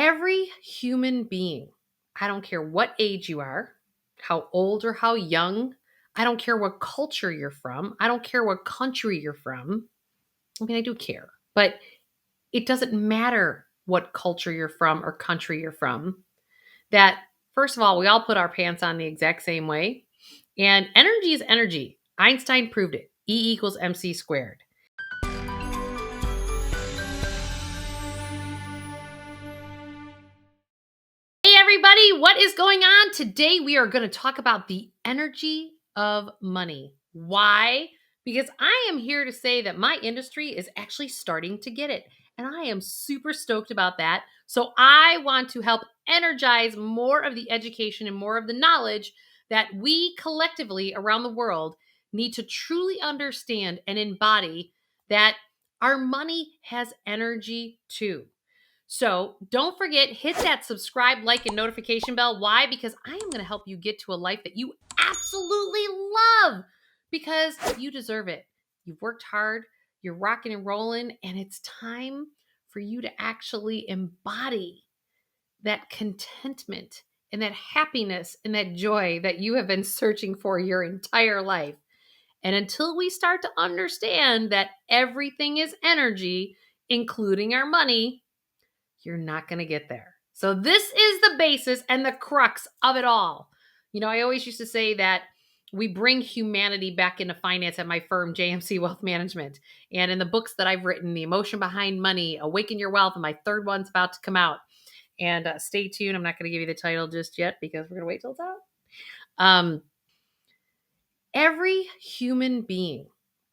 Every human being, I don't care what age you are, how old or how young, I don't care what culture you're from, I don't care what country you're from. I mean, I do care, but it doesn't matter what culture you're from or country you're from. That, first of all, we all put our pants on the exact same way. And energy is energy. Einstein proved it. E equals mc squared. Hey, everybody, what is going on? Today, we are going to talk about the energy of money. Why? Because I am here to say that my industry is actually starting to get it. And I am super stoked about that. So, I want to help energize more of the education and more of the knowledge that we collectively around the world need to truly understand and embody that our money has energy too. So don't forget, hit that subscribe, like, and notification bell. Why? Because I am going to help you get to a life that you absolutely love because you deserve it. You've worked hard, you're rocking and rolling, and it's time for you to actually embody that contentment and that happiness and that joy that you have been searching for your entire life. And until we start to understand that everything is energy, including our money, you're not going to get there. So this is the basis and the crux of it all. You know, I always used to say that we bring humanity back into finance at my firm, JMC Wealth Management. And in the books that I've written, The Emotion Behind Money, Awaken Your Wealth, and my third one's about to come out. And stay tuned. I'm not going to give you the title just yet because we're going to wait till it's out. Every human being,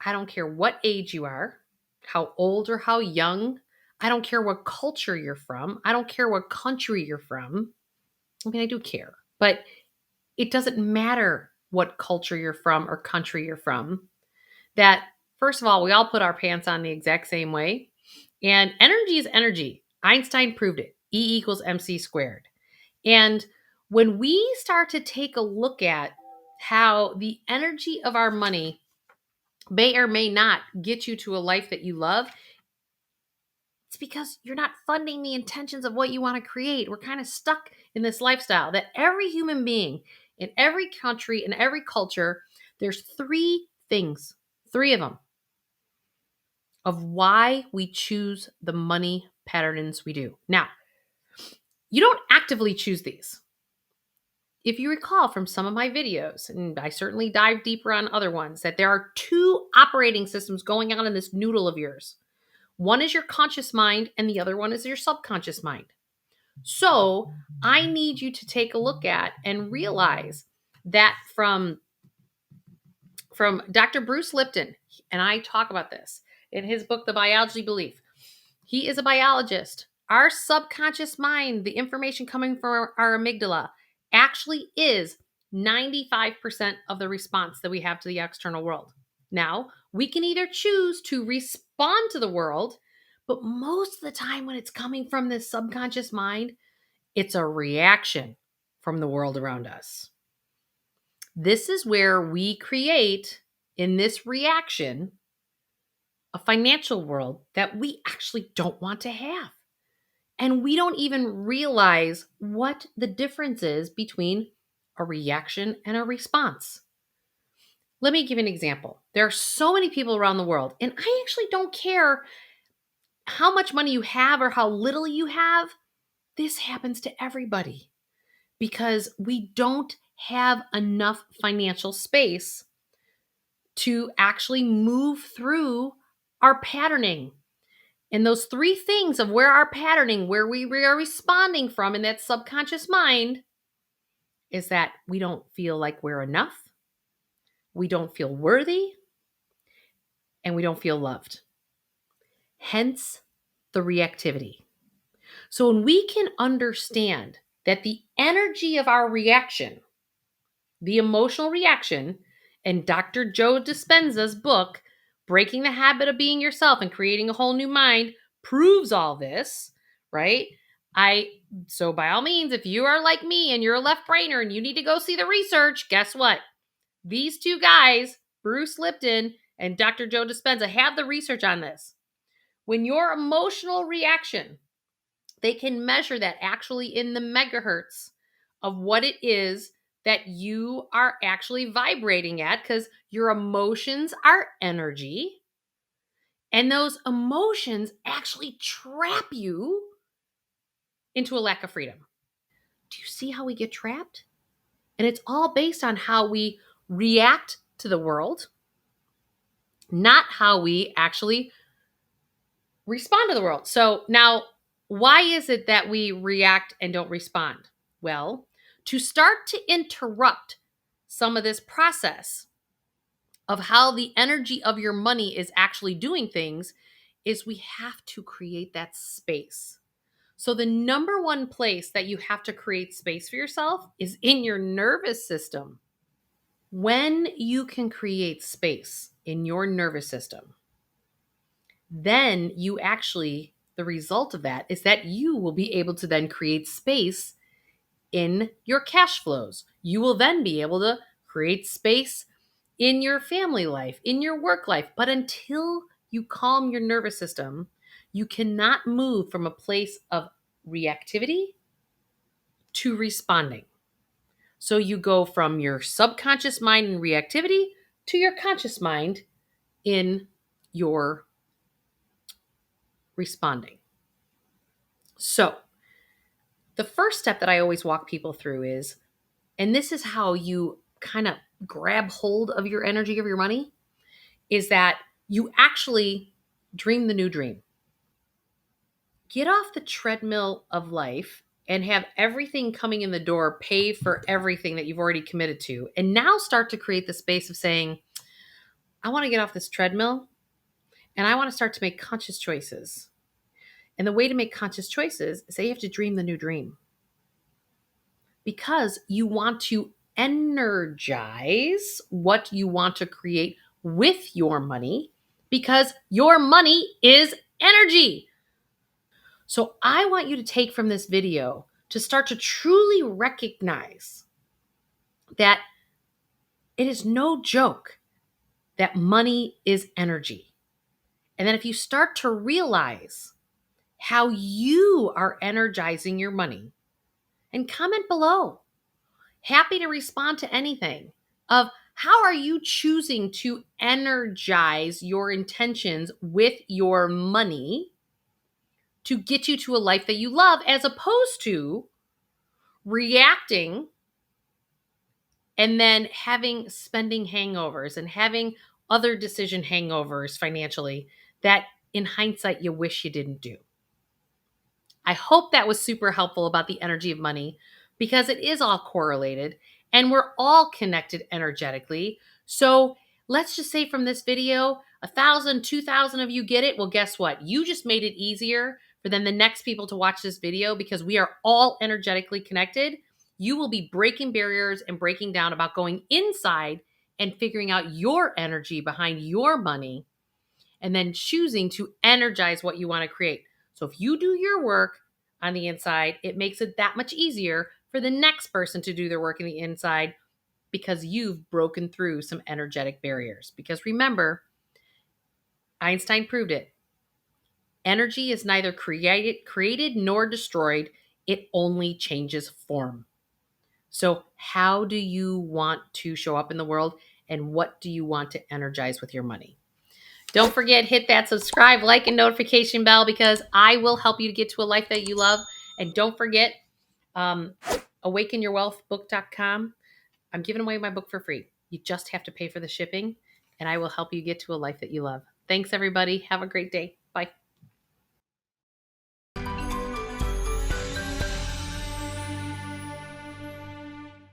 I don't care what age you are, how old or how young, I don't care what culture you're from, I don't care what country you're from. I mean, I do care, but it doesn't matter what culture you're from or country you're from. That, first of all, we all put our pants on the exact same way. And energy is energy. Einstein proved it. E equals mc squared. And when we start to take a look at how the energy of our money may or may not get you to a life that you love, it's because you're not funding the intentions of what you want to create. We're kind of stuck in this lifestyle that every human being in every country, in every culture, there's three things, three of them, of why we choose the money patterns we do. Now, you don't actively choose these. If you recall from some of my videos, and I certainly dive deeper on other ones, that there are two operating systems going on in this noodle of yours. One is your conscious mind, and the other one is your subconscious mind. So I need you to take a look at and realize that from Dr. Bruce Lipton, and I talk about this in his book, The Biology of Belief. He is a biologist. Our subconscious mind, the information coming from our amygdala, actually is 95% of the response that we have to the external world. Now, we can either choose to respond to the world, but most of the time when it's coming from this subconscious mind, it's a reaction from the world around us. This is where we create, in this reaction, a financial world that we actually don't want to have. And we don't even realize what the difference is between a reaction and a response. Let me give you an example. There are so many people around the world, and I actually don't care how much money you have or how little you have. This happens to everybody because we don't have enough financial space to actually move through our patterning. And those three things of where our patterning, where we are responding from in that subconscious mind, is that we don't feel like we're enough, we don't feel worthy, and we don't feel loved. Hence the reactivity. So when we can understand that the energy of our reaction, the emotional reaction, and Dr. Joe Dispenza's book, Breaking the Habit of Being Yourself and Creating a Whole New Mind, proves all this, right? So by all means, if you are like me and you're a left brainer and you need to go see the research, guess what? These two guys, Bruce Lipton and Dr. Joe Dispenza, have the research on this. When your emotional reaction They can measure that actually in the megahertz of what it is that you are actually vibrating at, because your emotions are energy. And those emotions actually trap you into a lack of freedom. Do you see how we get trapped? And it's all based on how we react to the world, not how we actually respond to the world. So now, why is it that we react and don't respond? Well, to start to interrupt some of this process of how the energy of your money is actually doing things is we have to create that space. So the number one place that you have to create space for yourself is in your nervous system. When you can create space in your nervous system, then you actually, the result of that is that you will be able to then create space in your cash flows. You will then be able to create space in your family life, in your work life. But until you calm your nervous system, you cannot move from a place of reactivity to responding. So you go from your subconscious mind in reactivity to your conscious mind in your responding. So the first step that I always walk people through is, and this is how you kind of grab hold of your energy of your money, is that you actually dream the new dream. Get off the treadmill of life and have everything coming in the door pay for everything that you've already committed to. And now start to create the space of saying, I want to get off this treadmill and I want to start to make conscious choices. And the way to make conscious choices is that you have to dream the new dream, because you want to energize what you want to create with your money, because your money is energy. So I want you to take from this video to start to truly recognize that it is no joke that money is energy. And then if you start to realize how you are energizing your money, and comment below. Happy to respond to anything of how are you choosing to energize your intentions with your money to get you to a life that you love, as opposed to reacting and then having spending hangovers and having other decision hangovers financially that in hindsight you wish you didn't do. I hope that was super helpful about the energy of money, because it is all correlated and we're all connected energetically. So let's just say from this video, 1,000, 2,000 of you get it. Well, guess what? You just made it easier for then the next people to watch this video, because we are all energetically connected. You will be breaking barriers and breaking down about going inside and figuring out your energy behind your money, and then choosing to energize what you want to create. So if you do your work on the inside, it makes it that much easier for the next person to do their work in the inside, because you've broken through some energetic barriers. Because remember, Einstein proved it. Energy is neither created nor destroyed. It only changes form. So how do you want to show up in the world, and what do you want to energize with your money? Don't forget, hit that subscribe, like, and notification bell, because I will help you to get to a life that you love. And don't forget, awakenyourwealthbook.com. I'm giving away my book for free. You just have to pay for the shipping, and I will help you get to a life that you love. Thanks, everybody. Have a great day. Bye.